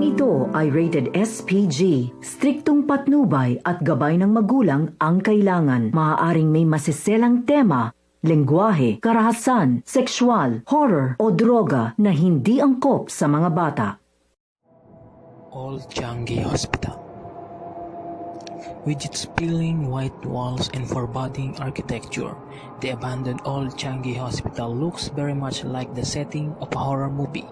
ito ay rated SPG. Striktong patnubay at gabay ng magulang ang kailangan. Maaaring may masiselang tema, lengguwahe, karahasan, sexual, horror o droga na hindi angkop sa mga bata. Old Changi Hospital. With its peeling white walls and forbidding architecture, the abandoned Old Changi Hospital looks very much like the setting of a horror movie.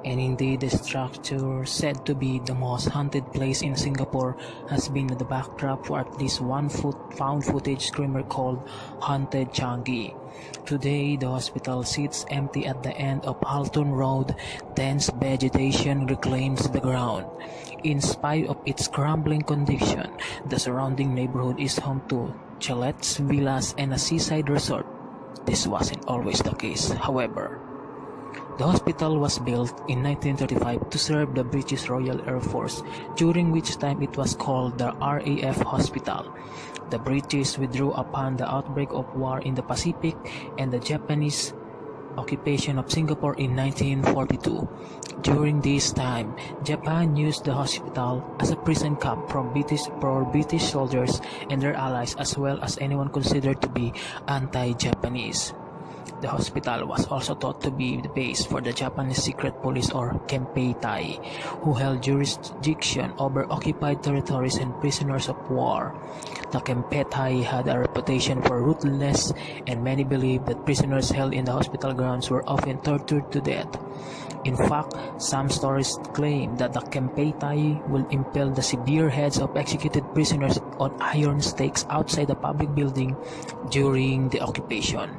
And indeed, the structure, said to be the most haunted place in Singapore, has been the backdrop for at least one found footage screamer called Haunted Changi. Today, the hospital sits empty at the end of Halton Road. Dense vegetation reclaims the ground. In spite of its crumbling condition, the surrounding neighborhood is home to chalets, villas, and a seaside resort. This wasn't always the case, however. The hospital was built in 1935 to serve the British Royal Air Force, during which time it was called the RAF Hospital. The British withdrew upon the outbreak of war in the Pacific and the Japanese occupation of Singapore in 1942. During this time, Japan used the hospital as a prison camp for British soldiers and their allies, as well as anyone considered to be anti-Japanese. The hospital was also thought to be the base for the Japanese secret police, or Kempeitai, who held jurisdiction over occupied territories and prisoners of war. The Kempeitai had a reputation for ruthlessness, and many believed that prisoners held in the hospital grounds were often tortured to death. In fact, some stories claim that the Kempeitai will impale the severe heads of executed prisoners on iron stakes outside the public building during the occupation.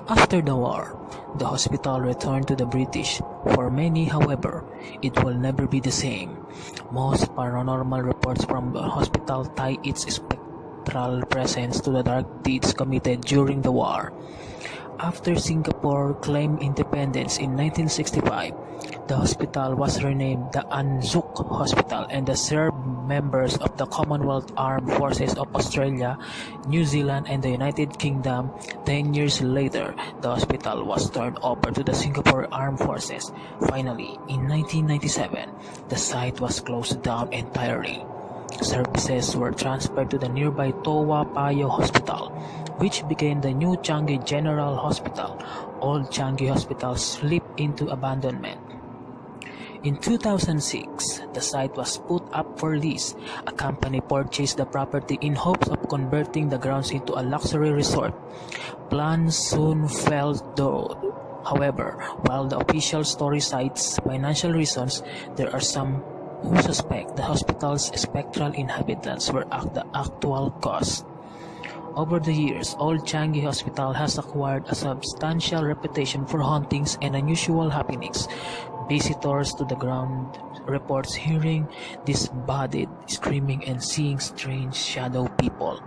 After the war, the hospital returned to the British. For many, however, it will never be the same. Most paranormal reports from the hospital tie its spectral presence to the dark deeds committed during the war. After Singapore claimed independence in 1965, the hospital was renamed the Anzac Hospital and served members of the Commonwealth Armed Forces of Australia, New Zealand, and the United Kingdom. 10 years later, the hospital was turned over to the Singapore Armed Forces. Finally, in 1997, the site was closed down entirely. Services were transferred to the nearby Toa Payoh Hospital, which became the new Changi General Hospital. Old Changi Hospital slipped into abandonment. In 2006, the site was put up for lease. A company purchased the property in hopes of converting the grounds into a luxury resort. Plans soon fell through. However, while the official story cites financial reasons, there are some who suspect the hospital's spectral inhabitants were at the actual cause. Over the years, Old Changi Hospital has acquired a substantial reputation for hauntings and unusual happenings. Visitors to the ground reports hearing disembodied screaming and seeing strange shadow people,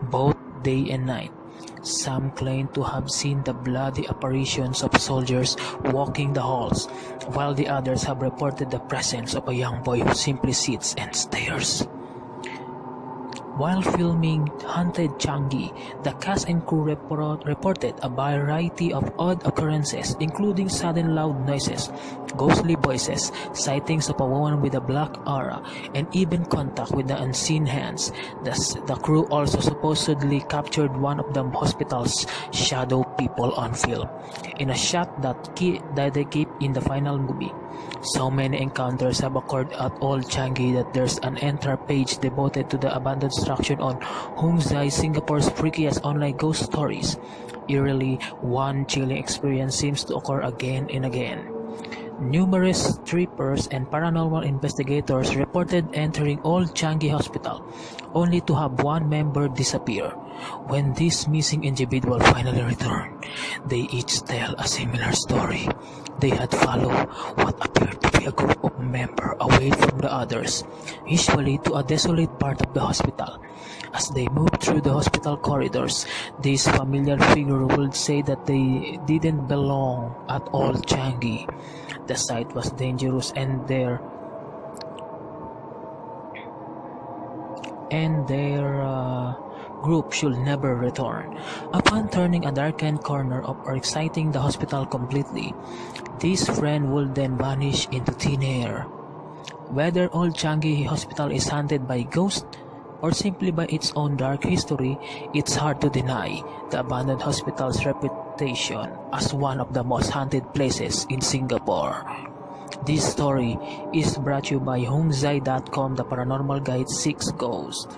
both day and night. Some claim to have seen the bloody apparitions of soldiers walking the halls, while the others have reported the presence of a young boy who simply sits and stares. While filming Haunted Changi, the cast and crew reported a variety of odd occurrences, including sudden loud noises, ghostly voices, sightings of a woman with a black aura, and even contact with the unseen hands. The crew also supposedly captured one of the hospital's shadow people on film, in a shot that they keep in the final movie. So many encounters have occurred at Old Changi that there's an entire page devoted to the abandoned structure on Hong Zai, Singapore's freakiest online ghost stories. Eerily, one chilling experience seems to occur again and again. Numerous strippers and paranormal investigators reported entering Old Changi Hospital, only to have one member disappear. When this missing individual finally returned, they each tell a similar story. They had followed what appeared to be a group of members away from the others, usually to a desolate part of the hospital. As they moved through the hospital corridors, this familiar figure would say that they didn't belong at Old Changi. The site was dangerous and their group should never return. Upon turning a darkened corner or exiting the hospital completely, this friend would then vanish into thin air. Whether Old Changi Hospital is haunted by ghosts or simply by its own dark history, it's hard to deny the abandoned hospital's reputation as one of the most haunted places in Singapore. This story is brought to you by HomeZai.com, the paranormal guide 6 Ghosts.